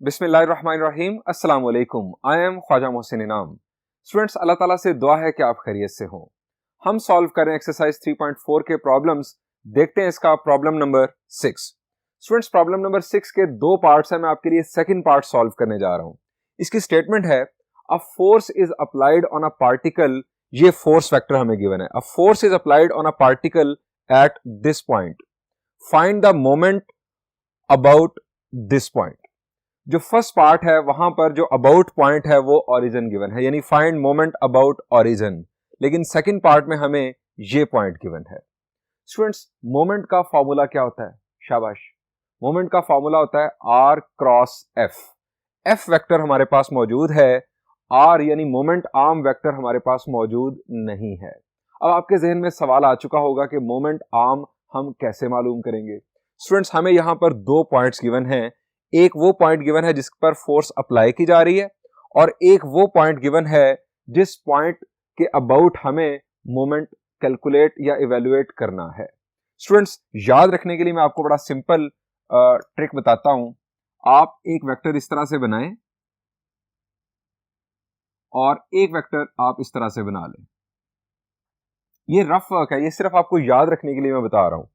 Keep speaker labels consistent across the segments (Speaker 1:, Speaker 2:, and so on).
Speaker 1: बिस्मिल्लाहिर्रहमानिर्रहीम अस्सलाम वालेकुम। आई एम ख्वाजा मोहसिन इनाम। स्टूडेंट्स, अल्लाह ताला से दुआ है कि आप खैरियत से हों। हम सॉल्व करें एक्सरसाइज 3.4 के प्रॉब्लम्स। देखते हैं इसका problem number 6। Students, problem number 6 के दो पार्ट्स हैं। मैं आपके लिए सेकंड पार्ट सॉल्व करने जा रहा हूं। इसकी स्टेटमेंट है, a force is applied on a particle. ये फोर्स वेक्टर हमें गिवन है। A force is applied on a particle at this point, find the moment about this point. जो फर्स्ट पार्ट है वहां पर जो अबाउट पॉइंट है वो ओरिजिन गिवन है, यानी फाइंड मोमेंट अबाउट ओरिजिन। लेकिन सेकंड पार्ट में हमें ये पॉइंट गिवन है। स्टूडेंट्स, मोमेंट का फॉर्मूला क्या होता है? शाबाश। मोमेंट का फॉर्मूला होता है R cross F. F vector हमारे पास मौजूद है, आर यानी मोमेंट आर्म वेक्टर हमारे पास मौजूद नहीं है। अब आपके जहन में सवाल आ चुका होगा कि मोमेंट आर्म हम कैसे मालूम करेंगे। स्टूडेंट्स, हमें यहां पर दो पॉइंट्स गिवन हैं। एक वो पॉइंट गिवन है जिस पर फोर्स अप्लाई की जा रही है, और एक वो पॉइंट गिवन है जिस पॉइंट के अबाउट हमें मोमेंट कैलकुलेट या इवेल्युएट करना है। स्टूडेंट्स, याद रखने के लिए मैं आपको बड़ा सिंपल ट्रिक बताता हूं। आप एक वेक्टर इस तरह से बनाएं और एक वेक्टर आप इस तरह से बना लें। ये रफ वर्क है, ये सिर्फ आपको याद रखने के लिए मैं बता रहा हूं।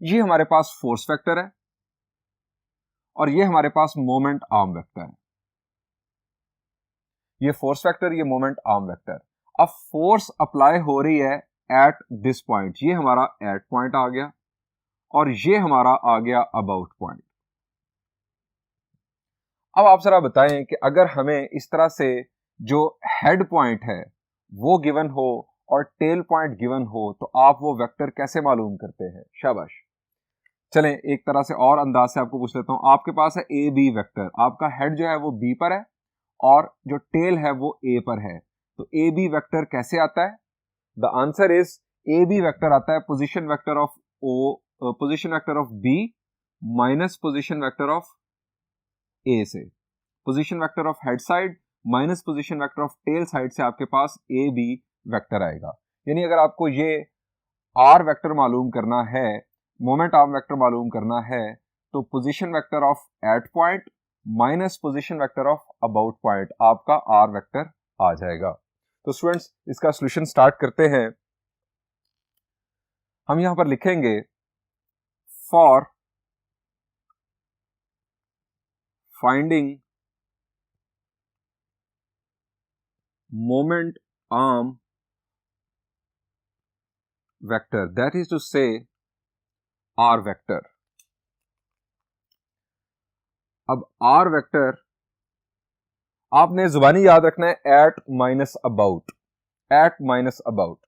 Speaker 1: ये हमारे पास फोर्स वेक्टर है और ये हमारे पास मोमेंट आर्म वेक्टर है। ये फोर्स वेक्टर, ये मोमेंट आर्म वेक्टर। अब फोर्स अप्लाई हो रही है एट दिस पॉइंट। ये हमारा एट पॉइंट आ गया और ये हमारा आ गया अबाउट पॉइंट। अब आप जरा बताएं कि अगर हमें इस तरह से जो हेड पॉइंट है वो गिवन हो और टेल पॉइंट गिवन हो तो आप वो वेक्टर कैसे मालूम करते हैं? शाबाश। चलें एक तरह से और अंदाज से आपको पूछ लेता हूं। आपके पास है ए बी वेक्टर। आपका हेड जो है वो बी पर है और जो टेल है वो ए पर है। तो ए बी वेक्टर कैसे आता है? The answer is, A B vector आता है position vector of O, position vector of B minus position vector of A से। Position vector of head side minus position vector of tail side से आपके पास ए B vector आएगा। यानी अगर आपको ये आर वेक्टर मालूम करना है, मोमेंट आर्म वेक्टर मालूम करना है, तो position vector of at point minus position vector of about point आपका आर वेक्टर आ जाएगा। तो स्टूडेंट्स, इसका सॉल्यूशन स्टार्ट करते हैं। हम यहां पर लिखेंगे for finding moment arm vector, that is to say R vector. अब आर वेक्टर आपने जुबानी याद रखना है, at minus about, at minus about.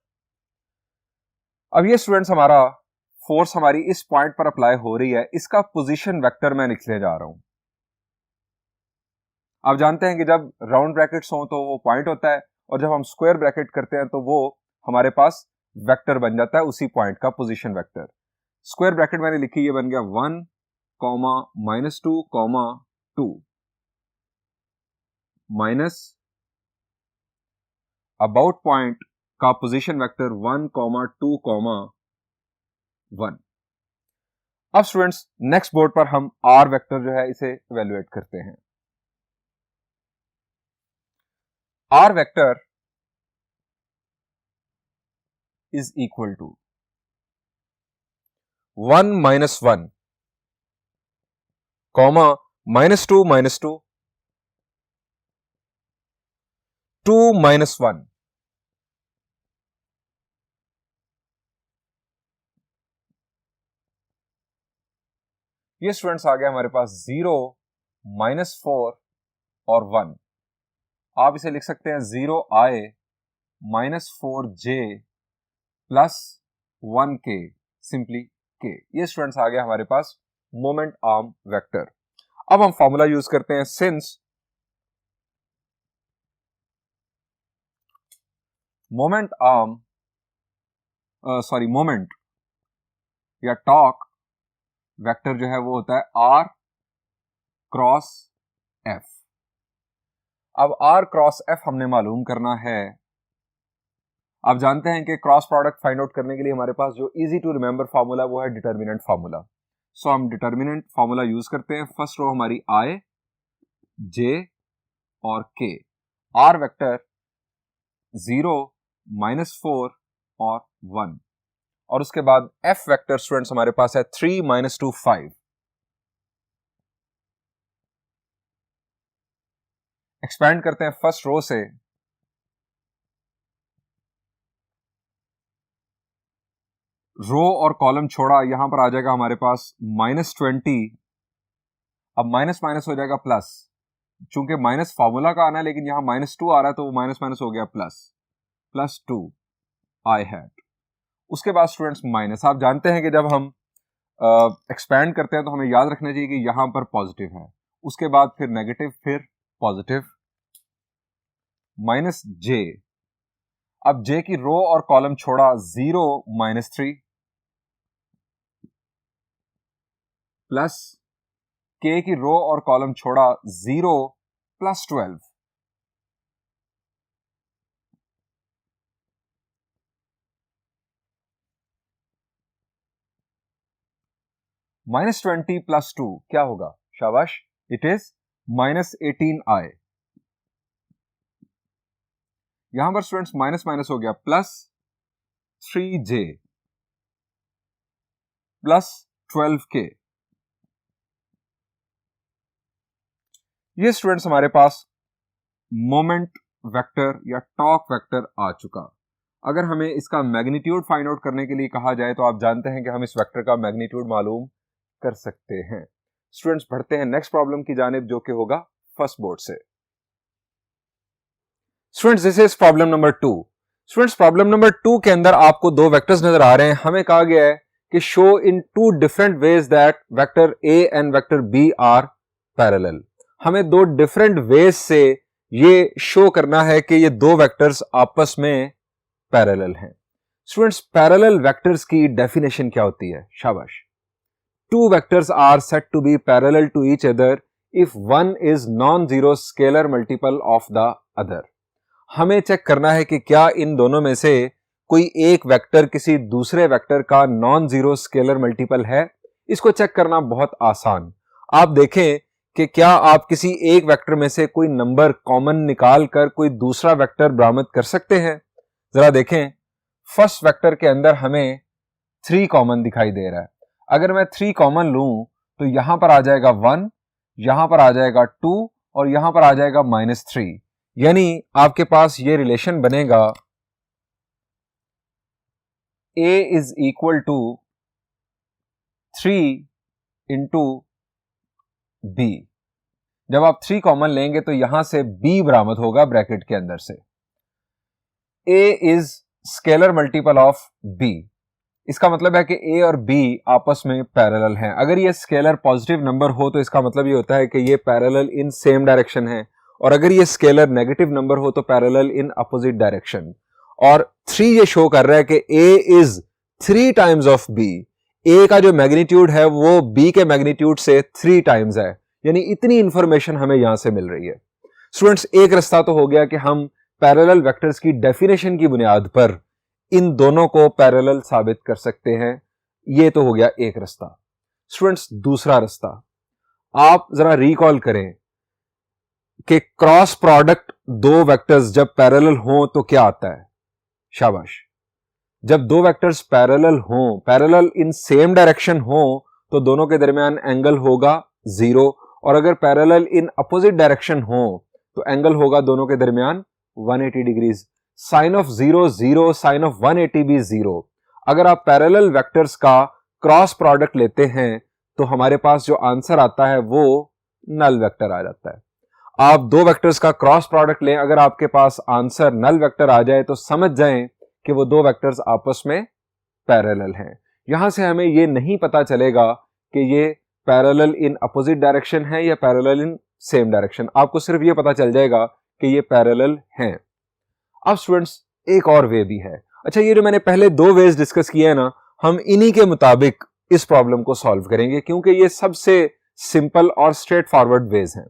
Speaker 1: अब ये स्टूडेंट्स हमारा फोर्स हमारी इस पॉइंट पर अप्लाई हो रही है, इसका पोजीशन वेक्टर मैं लिखने जा रहा हूं। आप जानते हैं कि जब राउंड ब्रैकेट्स हो तो वो पॉइंट होता है, और जब हम स्क्वायर ब्रैकेट करते हैं तो वो हमारे पास वेक्टर बन जाता है, उसी पॉइंट का पोजीशन वेक्टर। स्क्वायर ब्रैकेट मैंने लिखी, ये बन गया 1, -2, 2 माइनस अबाउट पॉइंट का पोजीशन वेक्टर 1, 2, 1। अब स्टूडेंट्स, नेक्स्ट बोर्ड पर हम आर वेक्टर जो है इसे इवेल्युएट करते हैं। R vector is equal to 1 - 1, -2 -2, 2 - 1। ये स्टूडेंट्स आ गया हमारे पास 0, -4 और 1। आप इसे लिख सकते हैं 0i -4j plus 1k, simply k। ये स्टूडेंट्स आ गया हमारे पास मोमेंट आर्म वेक्टर। अब हम फॉर्मूला यूज करते हैं, सिंस मोमेंट आर्म मोमेंट या टॉर्क वेक्टर जो है वो होता है आर क्रॉस एफ। अब आर क्रॉस एफ हमने मालूम करना है। आप जानते हैं कि क्रॉस प्रोडक्ट फाइंड आउट करने के लिए हमारे पास जो इजी टू रिमेंबर फार्मूला वो है डिटर्मिनेंट फार्मूला। सो हम डिटर्मिनेंट फार्मूला यूज करते हैं। फर्स्ट रो हमारी आई, J और K, R वेक्टर 0, -4 और 1, और उसके बाद F वेक्टर स्टूडेंट्स हमारे पास है 3, -2, 5। एक्सपैंड करते हैं फर्स्ट रो से, रो और कॉलम छोड़ा, यहां पर आ जाएगा हमारे पास -20, अब माइनस माइनस हो जाएगा प्लस, चूंकि माइनस फॉर्मूला का आना है लेकिन यहां -2 आ रहा है तो वो माइनस माइनस हो गया +2 आई हैड। उसके बाद स्टूडेंट्स माइनस, आप जानते हैं कि जब हम एक्सपैंड करते हैं तो हमें याद रखना चाहिए कि यहां पर पॉजिटिव है, उसके बाद फिर नेगेटिव, फिर पॉजिटिव, -j। अब j की रो और कॉलम छोड़ा, 0, -3 प्लस k की रो और कॉलम छोड़ा, 0 +12, -20 +2 क्या होगा? शाबाश, इट इज -18i। यहां पर स्टूडेंट्स माइनस माइनस हो गया, +3j +12k। ये स्टूडेंट्स हमारे पास मोमेंट वेक्टर या टॉर्क वेक्टर आ चुका। अगर हमें इसका मैग्नीट्यूड फाइंड आउट करने के लिए कहा जाए तो आप जानते हैं कि हम इस वेक्टर का मैग्नीट्यूड मालूम कर सकते हैं। स्टूडेंट्स बढ़ते हैं नेक्स्ट प्रॉब्लम की जानिब, जो कि होगा फर्स्ट बोर्ड से। Students this is problem number 2। Students problem number 2 के अंदर आपको दो वेक्टर्स नजर आ रहे हैं। हमें कहा गया है कि show in 2 different ways that vector A and vector B are parallel. हमें 2 डिफरेंट वेज से ये शो करना है कि ये 2 वेक्टर्स आपस में पैरेलल हैं। स्टूडेंट्स पैरेलल वेक्टर्स की डेफिनेशन क्या होती है? शाबाश। 2 vectors are said to be parallel to each other if one is non-zero scalar multiple of the other। हमें चेक करना है कि क्या इन दोनों में से कोई एक वेक्टर किसी दूसरे वेक्टर का नॉन जीरो स्केलर मल्टीपल है। इसको चेक करना बहुत आसान। आप देखें कि क्या आप किसी एक वेक्टर में से कोई नंबर कॉमन निकाल कर कोई दूसरा वेक्टर बरामद कर सकते हैं? जरा देखें, फर्स्ट वेक्टर के अंदर हमें 3 कॉमन दिखाई दे रहा है। अगर मैं 3 कॉमन लूं तो यहां पर आ जाएगा 1, यहां पर आ जाएगा 2 और यहां पर आ जाएगा -3। यानी आपके पास ये रिलेशन बनेगा a is equal to 3 into b। जब आप 3 कॉमन लेंगे तो यहां से b बरामद होगा ब्रैकेट के अंदर से। a is scalar multiple of b। इसका मतलब है कि a और b आपस में पैरेलल हैं। अगर ये स्केलर पॉजिटिव नंबर हो तो इसका मतलब ये होता है कि ये पैरेलल इन सेम डायरेक्शन है, और अगर ये स्केलर नेगेटिव नंबर हो तो पैरेलल इन अपोजिट डायरेक्शन। और 3 ये शो कर रहा है कि a is 3 times of b। a का जो मैग्नीट्यूड है वो b के मैग्नीट्यूड से 3 टाइम्स है। यानी इतनी इंफॉर्मेशन हमें यहां से मिल रही है। स्टूडेंट्स एक रास्ता तो हो गया कि हम पैरेलल वेक्टर्स की डेफिनेशन की बुनियाद पर इन दोनों को पैरेलल साबित कर सकते हैं। ये तो हो गया एक रास्ता। स्टूडेंट्स दूसरा रास्ता, आप जरा रिकॉल करें कि क्रॉस प्रोडक्ट 2 वेक्टर्स जब पैरेलल हों तो क्या आता है? शाबाश। जब 2 वेक्टर्स पैरेलल हों, पैरेलल इन सेम डायरेक्शन हों, तो दोनों के दरमियान एंगल होगा 0, और अगर पैरेलल इन अपोजिट डायरेक्शन हों तो एंगल होगा दोनों के दरमियान 180 degrees. Sine of 0 0, sine of 180 भी 0। अगर आप पैरेलल वेक्टर्स का क्रॉस प्रोडक्ट लेते हैं तो हमारे पास जो आंसर आता है वो नल वेक्टर आ जाता है। आप 2 वेक्टर्स का क्रॉस प्रोडक्ट लें, अगर आपके पास आंसर नल वेक्टर आ जाए तो समझ जाएं कि वो 2 वेक्टर्स आपस में पैरेलल हैं। यहां से हमें ये नहीं पता चलेगा कि ये पैरेलल इन अपोजिट डायरेक्शन है या पैरेलल इन सेम डायरेक्शन। आपको सिर्फ ये पता चल जाएगा कि ये पैरेलल हैं। अब स्टूडेंट्स एक और वे भी है। अच्छा, ये जो मैंने पहले 2 वेज डिस्कस किए हैं ना, हम इन्हीं के मुताबिक इस प्रॉब्लम को सॉल्व करेंगे क्योंकि ये सबसे सिंपल और स्ट्रेट फॉरवर्ड वेज हैं।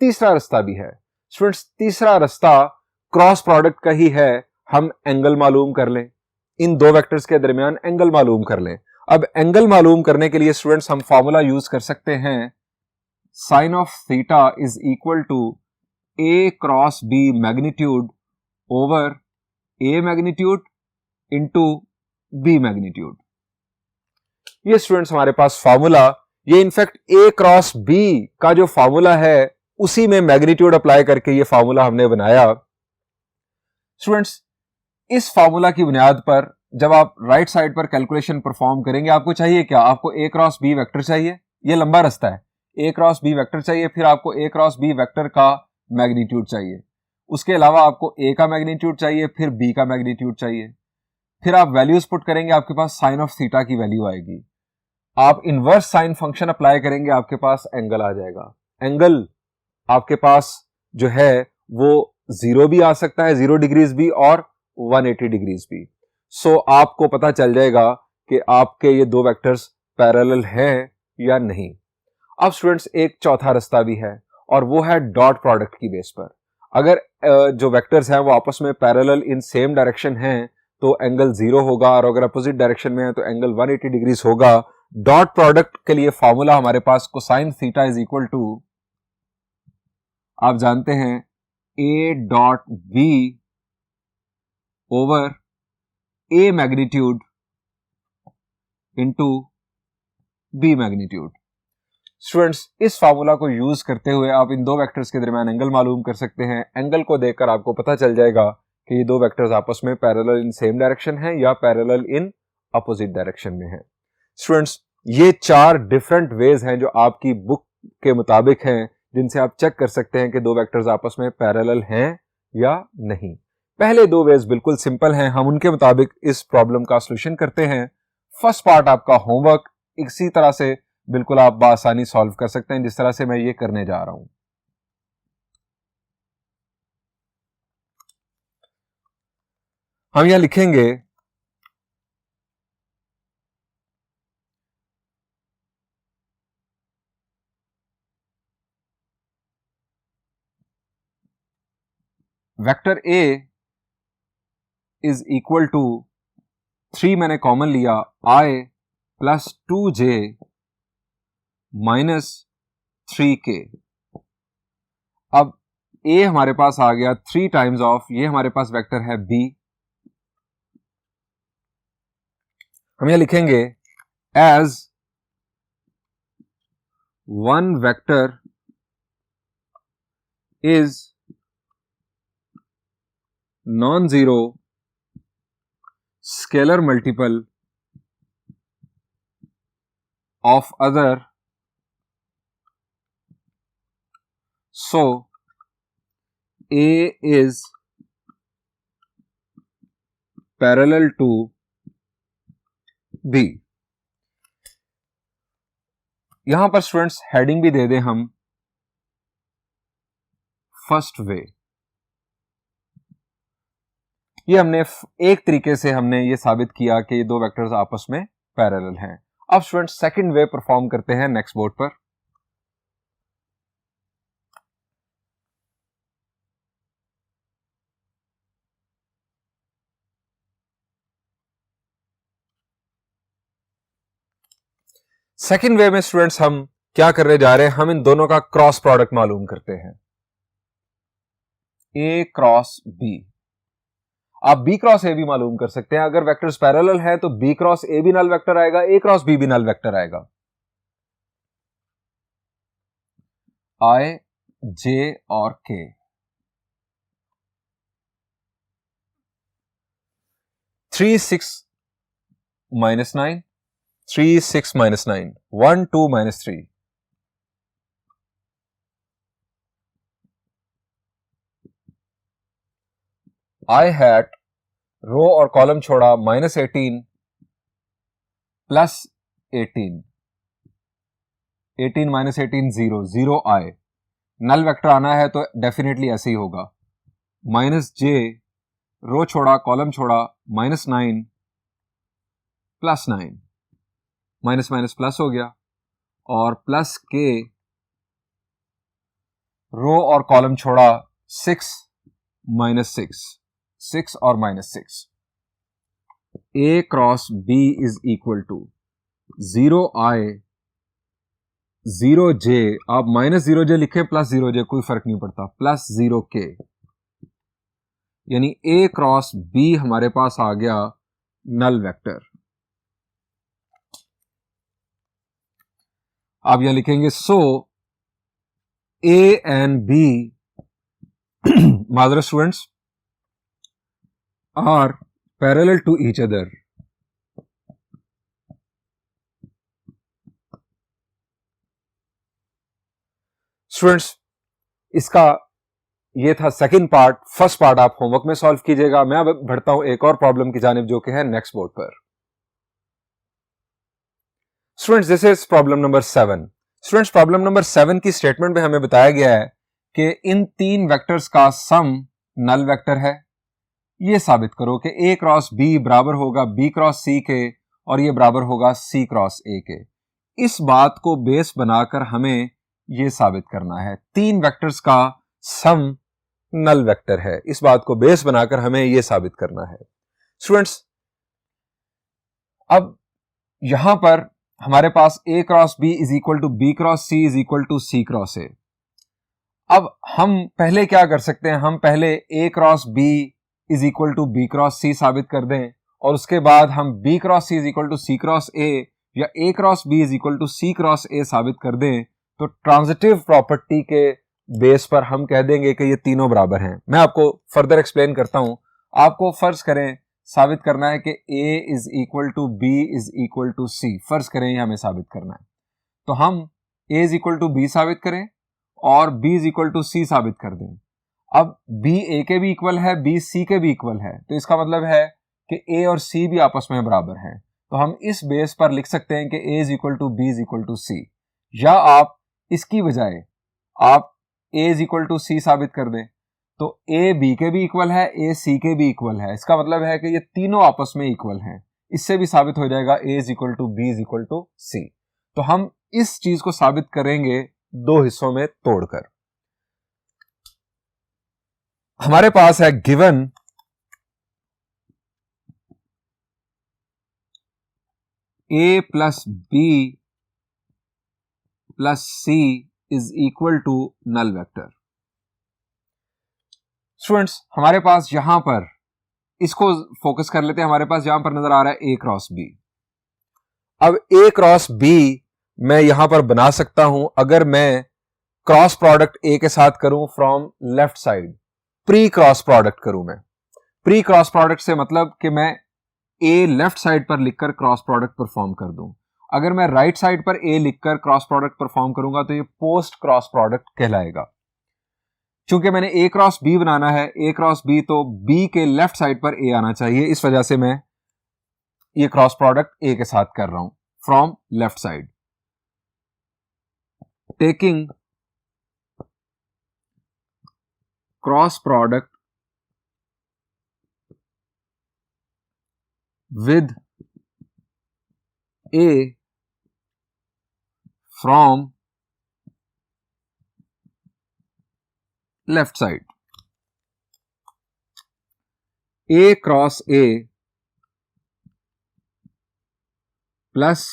Speaker 1: तीसरा रास्ता भी है। स्टूडेंट्स तीसरा रास्ता क्रॉस प्रोडक्ट का ही है। हम एंगल मालूम कर लें, इन 2 वेक्टर्स के दरमियान एंगल मालूम कर लें। अब एंगल मालूम करने के लिए स्टूडेंट्स हम फॉर्मूला यूज कर सकते हैं sine of theta is equal to A cross B magnitude over A magnitude into B magnitude. ये स्टूडेंट्स हमारे पास फॉर्मूला, ये इनफैक्ट ए क्रॉस बी का जो फॉर्मूला है उसी में मैग्नीट्यूड अप्लाई करके ये फॉर्मूला हमने बनाया। स्टूडेंट्स, इस फॉर्मूला की बुनियाद पर जब आप राइट साइड पर कैलकुलेशन परफॉर्म करेंगे, आपको चाहिए क्या? आपको ए क्रॉस बी वेक्टर चाहिए, ये लंबा रास्ता है। ए क्रॉस बी वेक्टर चाहिए, फिर आपको ए क्रॉस बी वेक्टर का मैग्नीट्यूड चाहिए, उसके अलावा आपको ए का मैग्नीट्यूड चाहिए, फिर बी का मैग्नीट्यूड चाहिए, फिर आप वैल्यूज पुट करेंगे, आपके पास साइन ऑफ थीटा की वैल्यू आएगी। आप इनवर्स साइन फंक्शन अप्लाई करेंगे, आपके पास एंगल आ जाएगा। एंगल आपके पास जो है वो 0 भी आ सकता है, 0 डिग्रीज भी, और 180 डिग्रीज भी। सो आपको पता चल जाएगा कि आपके ये दो वेक्टर्स पैरेलल हैं या नहीं। अब स्टूडेंट्स, एक चौथा रास्ता भी है, और वो है डॉट प्रोडक्ट की बेस पर। अगर जो वेक्टर्स हैं वो आपस में पैरेलल इन सेम डायरेक्शन हैं तो एंगल 0 होगा, और अगर अपोजिट डायरेक्शन में है तो एंगल 180 डिग्रीज होगा। डॉट प्रोडक्ट के लिए फॉर्मूला हमारे पास cosine theta is equal to, आप जानते हैं, A dot B over A magnitude into B magnitude. Students, इस फार्मूला को यूज करते हुए आप इन दो वेक्टर्स के दरमियान एंगल मालूम कर सकते हैं। एंगल को देखकर आपको पता चल जाएगा कि ये दो वेक्टर्स आपस में पैरेलल इन सेम डायरेक्शन हैं या पैरेलल इन अपोजिट डायरेक्शन में हैं। स्टूडेंट्स, ये 4 डिफरेंट वेज हैं जो आपकी बुक के मुताबिक हैं, जिनसे आप चेक कर सकते हैं कि दो वेक्टर्स आपस में पैरेलल हैं या नहीं। पहले 2 वेज बिल्कुल सिंपल हैं, हम उनके मुताबिक इस प्रॉब्लम का सॉल्यूशन करते हैं। फर्स्ट पार्ट आपका होमवर्क, इसी तरह से बिल्कुल आप बआसानी सॉल्व कर सकते हैं जिस तरह से मैं ये करने जा रहा हूं। हम यहां लिखेंगे vector A is equal to 3, मैंने कॉमन लिया, आई प्लस 2j माइनस 3k। अब a हमारे पास आ गया 3 टाइम्स ऑफ, ये हमारे पास वेक्टर है b। हम यह लिखेंगे as one vector is non zero scalar multiple of other, so A is parallel to B। यहां पर स्टूडेंट्स हेडिंग भी दे दें हम, फर्स्ट वे। ये हमने एक तरीके से हमने ये साबित किया कि ये दो वेक्टर्स आपस में पैरेलल हैं। अब स्टूडेंट्स सेकंड वे परफॉर्म करते हैं नेक्स्ट बोर्ड पर। सेकंड वे में स्टूडेंट्स हम क्या करने जा रहे हैं, हम इन दोनों का क्रॉस प्रोडक्ट मालूम करते हैं। ए क्रॉस बी, आप बी क्रॉस ए भी मालूम कर सकते हैं। अगर वेक्टर्स पैरेलल है तो बी क्रॉस ए भी नल वेक्टर आएगा, ए क्रॉस बी भी नल वेक्टर आएगा। आई, जे और के। Three six minus 9, 3 6 minus 9, 1 2 minus 3। आई हैट रो और कॉलम छोड़ा -18 प्लस 18, 18 minus 18 0, 0 आई। नल वेक्टर आना है तो डेफिनेटली ऐसे ही होगा। -j, रो छोड़ा कॉलम छोड़ा, -9 प्लस 9, माइनस माइनस प्लस हो गया, और प्लस के, रो और कॉलम छोड़ा 6 -6, 6 और -6। A cross B is equal to 0 I 0j, आप -0j लिखे +0j कोई फर्क नहीं पड़ता, +0k, यानी A क्रॉस B हमारे पास आ गया नल वेक्टर। आप यहां लिखेंगे सो A एंड B मादर students are parallel to each other. Students, इसका ये था सेकंड पार्ट। फर्स्ट पार्ट आप होमवर्क में सॉल्व कीजिएगा। मैं अब बढ़ता हूं एक और प्रॉब्लम की जानिब जो कि है नेक्स्ट बोर्ड पर। Students, this is problem number 7। Students, problem number 7 की स्टेटमेंट में हमें बताया गया है कि इन तीन वेक्टर्स का सम नल वेक्टर है। ये साबित करो कि A क्रॉस B बराबर होगा B क्रॉस C के और ये बराबर होगा C क्रॉस A के। इस बात को बेस बनाकर हमें ये साबित करना है तीन वेक्टर्स का सम नल वेक्टर है। इस बात को बेस बनाकर हमें यह साबित करना है। स्टूडेंट्स, अब यहां पर हमारे पास A cross B is equal to B cross C is equal to C cross A। अब हम पहले क्या कर सकते हैं, हम पहले A cross B is equal to B cross C साबित कर दें और उसके बाद हम B cross C is equal to C cross A या A cross B is equal to C cross A साबित कर दें, तो ट्रांजिटिव प्रॉपर्टी के बेस पर हम कह देंगे कि ये तीनों बराबर हैं। मैं आपको फर्दर एक्सप्लेन करता हूं। आपको फर्ज करें साबित करना है कि A is equal to B is equal to C। फर्ज करें ये हमें साबित करना है, तो हम A is equal to B साबित करें और B is equal to C साबित कर दें। अब B A के भी इक्वल है, B C के भी इक्वल है, तो इसका मतलब है कि A और C भी आपस में बराबर हैं। तो हम इस बेस पर लिख सकते हैं कि A is equal to B is equal to C, या आप इसकी बजाय आप A is equal to C साबित कर दें, तो A B के भी इक्वल है, A C के भी इक्वल है। इसका मतलब है कि ये तीनों आपस में इक्वल हैं। इससे भी साबित हो जाएगा A is equal to B is equal to C। तो हम इस चीज को साबित करेंगे दो हिस्सों में तोड़कर। हमारे पास है given A plus B plus C is equal to null vector. Students, हमारे पास यहां पर इसको फोकस कर लेते हैं। हमारे पास यहां पर नजर आ रहा है A क्रॉस B। अब A क्रॉस B मैं यहां पर बना सकता हूं अगर मैं क्रॉस प्रोडक्ट A के साथ करूं from left side, pre cross product करूं। मैं प्री क्रॉस प्रोडक्ट से मतलब कि मैं A लेफ्ट साइड पर लिखकर क्रॉस प्रोडक्ट परफॉर्म कर दूं। अगर मैं राइट साइड पर A लिखकर क्रॉस प्रोडक्ट परफॉर्म करूंगा तो ये पोस्ट क्रॉस प्रोडक्ट कहलाएगा। चूंकि मैंने A क्रॉस B बनाना है, A क्रॉस B, तो B के लेफ्ट साइड पर A आना चाहिए। इस वजह से मैं ये क्रॉस प्रोडक्ट A के साथ कर रहा हूं from left side. Taking cross product with A from left side. A cross A plus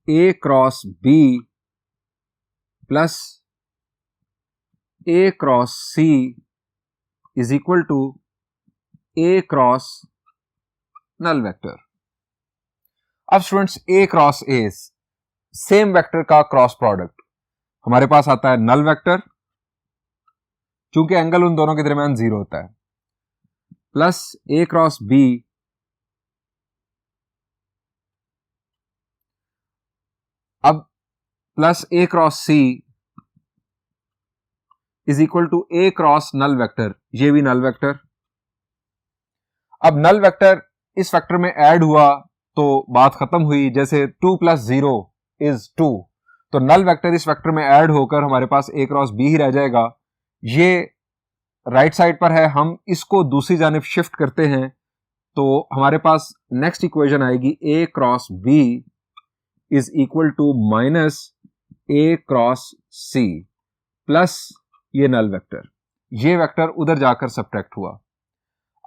Speaker 1: A cross B plus A cross C is equal to A cross null vector. अब students, A cross A same vector का cross product हमारे पास आता है null vector, चूंकि angle उन दोनों के दरमियान 0 होता है, प्लस A क्रॉस B अब plus A cross C is equal to A cross null vector, ये भी नल वेक्टर। अब नल वेक्टर इस वेक्टर में ऐड हुआ तो बात खत्म हुई। जैसे 2 प्लस 0 इज 2, तो नल वेक्टर इस वेक्टर में ऐड होकर हमारे पास A क्रॉस B ही रह जाएगा। ये राइट साइड पर है, हम इसको दूसरी जानिब शिफ्ट करते हैं तो हमारे पास नेक्स्ट इक्वेशन आएगी A cross B is equal to minus A cross C plus ये नल वेक्टर, ये वेक्टर उधर जाकर सब्ट्रैक्ट हुआ।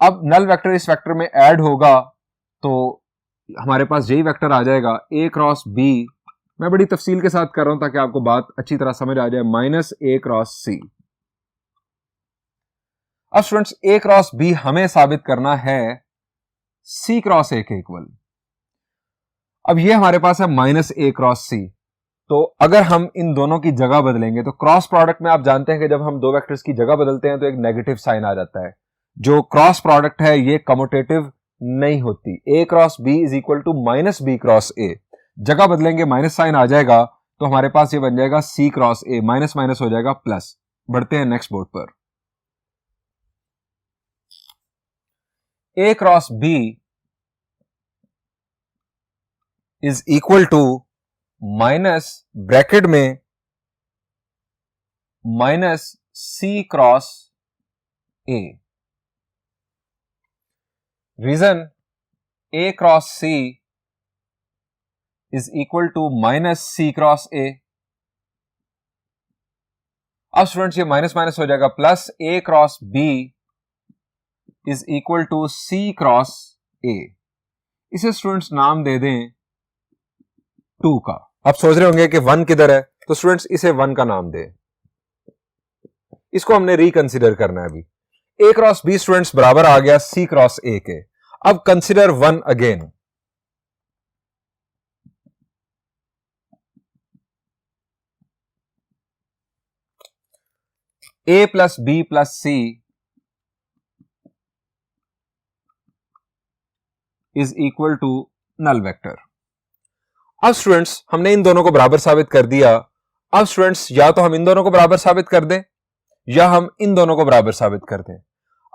Speaker 1: अब नल वेक्टर इस वेक्टर में ऐड होगा तो हमारे पास यही वेक्टर आ जाएगा A क्रॉस B मैं बड़ी तफसील के साथ कर रहा हूं ताकि आपको बात अच्छी तरह समझ आ जाए। माइनस ए क्रॉस सी। अब स्टूडेंट्स ए क्रॉस बी हमें साबित करना है सी क्रॉस ए के इक्वल। अब ये हमारे पास है माइनस ए क्रॉस सी, तो अगर हम इन दोनों की जगह बदलेंगे तो क्रॉस प्रोडक्ट में आप जानते हैं कि जब हम दो वेक्टर्स की जगह बदलते हैं तो एक नेगेटिव साइन आ जाता है। जो क्रॉस प्रोडक्ट है ये कम्यूटेटिव नहीं होती। A cross B is equal to minus B cross A. जगह बदलेंगे माइनस साइन आ जाएगा तो हमारे पास ये बन जाएगा C cross A, minus minus हो जाएगा प्लस। बढ़ते हैं नेक्स्ट बोर्ड पर। A cross B is equal to minus bracket में minus C cross A. Reason A cross C is equal to minus C cross A. अब students ये minus minus हो जाएगा plus A cross B is equal to C cross A. इसे students नाम दे दें 2 का। आप सोच रहे होंगे कि 1 किधर है, तो स्टूडेंट्स इसे 1 का नाम दे। इसको हमने रिकंसिडर करना है। अभी ए क्रॉस बी स्टूडेंट्स बराबर आ गया सी क्रॉस ए के। अब consider 1 again. A plus B plus C is equal to null vector. अब स्टूडेंट्स हमने इन दोनों को बराबर साबित कर दिया। अब स्टूडेंट्स या तो हम इन दोनों को बराबर साबित कर दें या हम इन दोनों को बराबर साबित कर दें।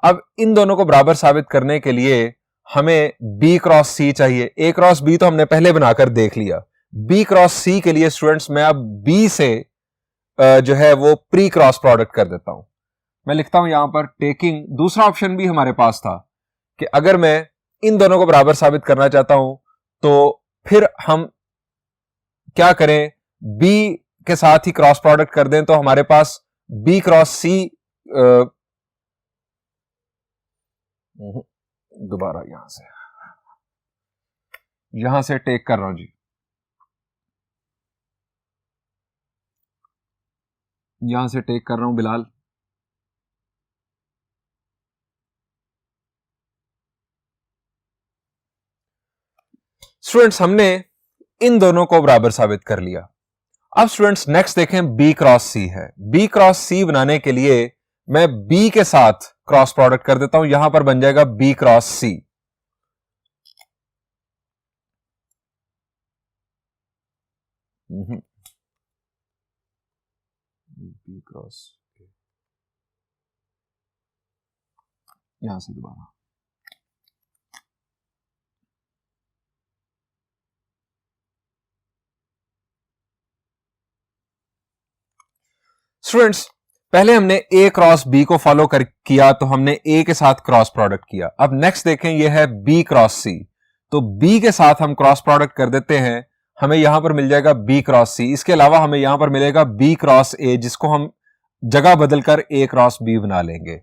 Speaker 1: अब इन दोनों को बराबर साबित करने के लिए हमें b क्रॉस सी चाहिए। a क्रॉस b तो हमने पहले बनाकर देख लिया। b क्रॉस सी के लिए स्टूडेंट्स मैं अब b से जो है वो प्री क्रॉस प्रोडक्ट कर देता हूं। मैं लिखता हूं यहां पर टेकिंग। दूसरा ऑप्शन भी हमारे पास था कि अगर मैं इन दोनों को बराबर साबित करना चाहता हूं तो फिर हम क्या करें, b के साथ ही क्रॉस प्रोडक्ट कर दें तो हमारे पास b क्रॉस सी। दोबारा यहां से टेक कर रहा हूं जी, यहां से टेक कर रहा हूं बिलाल। स्टूडेंट्स हमने इन दोनों को बराबर साबित कर लिया। अब स्टूडेंट्स नेक्स्ट देखें b क्रॉस सी है। b क्रॉस सी बनाने के लिए मैं b के साथ क्रॉस प्रोडक्ट कर देता हूं। यहां पर बन जाएगा b क्रॉस सी। b क्रॉस यहां से दोबारा स्टूडेंट्स पहले हमने a क्रॉस b को फॉलो किया तो हमने a के साथ क्रॉस प्रोडक्ट किया। अब नेक्स्ट देखें ये है b क्रॉस c, तो b के साथ हम क्रॉस प्रोडक्ट कर देते हैं। हमें यहां पर मिल जाएगा b क्रॉस c। इसके अलावा हमें यहां पर मिलेगा b क्रॉस a, जिसको हम जगह बदलकर a क्रॉस b बना लेंगे।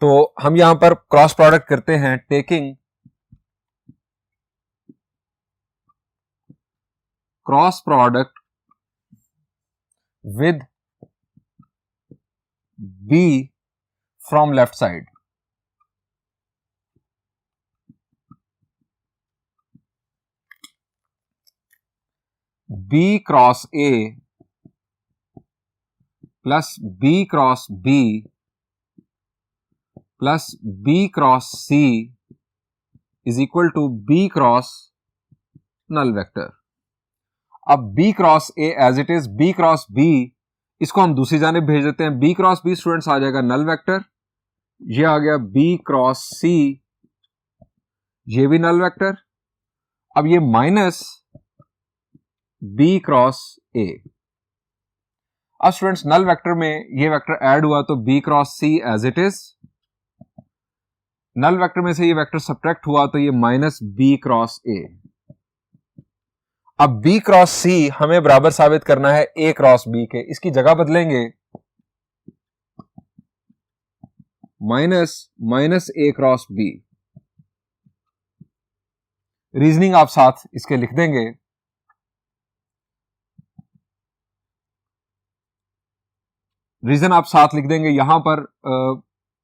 Speaker 1: तो हम यहां पर क्रॉस प्रोडक्ट करते हैं taking cross product with b from left side। b cross a plus b cross b plus b cross c is equal to b cross null vector. अब b cross a as it is, b cross b इसको हम दूसरी जानिब भेज देते हैं। b cross b students आ जाएगा नल वेक्टर। ये आ गया b क्रॉस c, ये भी नल वेक्टर। अब ये माइनस b क्रॉस a। अब स्टूडेंट्स नल वेक्टर में ये वेक्टर ऐड हुआ तो b cross c as it is. Null vector में से ये वेक्टर सब्ट्रैक्ट हुआ तो ये माइनस b क्रॉस a। अब b क्रॉस c हमें बराबर साबित करना है a क्रॉस b के। इसकी जगह बदलेंगे minus minus a cross b। Reasoning आप साथ इसके लिख देंगे। रीजन आप साथ लिख देंगे। यहां पर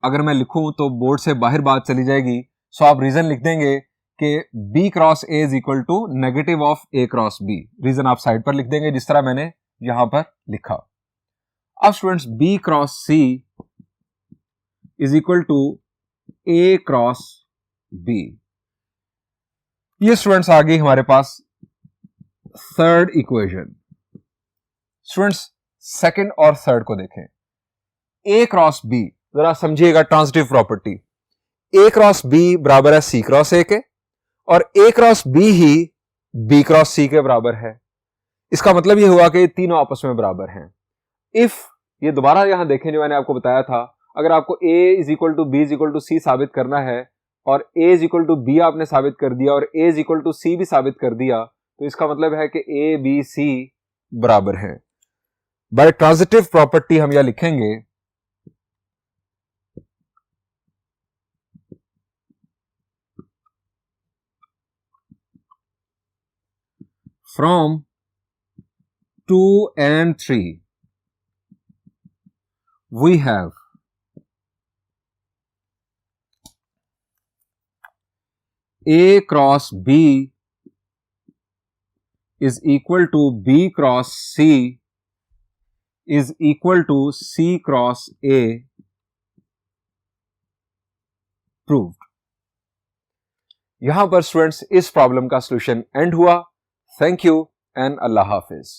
Speaker 1: अगर मैं लिखूं तो बोर्ड से बाहर बात चली जाएगी, सो आप रीजन लिख देंगे कि B cross A is equal to negative of A cross B. Reason आप साइड पर लिख देंगे जिस तरह मैंने यहां पर लिखा। अब students B cross C is equal to A cross B. ये स्टूडेंट्स आ गई हमारे पास थर्ड इक्वेशन। स्टूडेंट्स सेकंड और थर्ड को देखें। ए क्रॉस बी, जरा समझिएगा transitive property. A cross B बराबर है सी क्रॉस ए के, और ए क्रॉस बी ही बी क्रॉस सी के बराबर है। इसका मतलब यह हुआ कि तीनों आपस में बराबर हैं। इफ ये दोबारा यहां देखें जो मैंने आपको बताया था, अगर आपको A is equal to B is equal to C साबित करना है और A is equal to B आपने साबित कर दिया और A is equal to C भी साबित कर दिया, तो इसका मतलब है कि ए बी सी बराबर हैं। बाय ट्रांजिटिव प्रॉपर्टी हम यह लिखेंगे from 2 and 3 we have A cross B is equal to B cross C is equal to C cross A proved। यहां पर स्टूडेंट्स इस प्रॉब्लम का सॉल्यूशन एंड हुआ। Thank you and Allah Hafiz.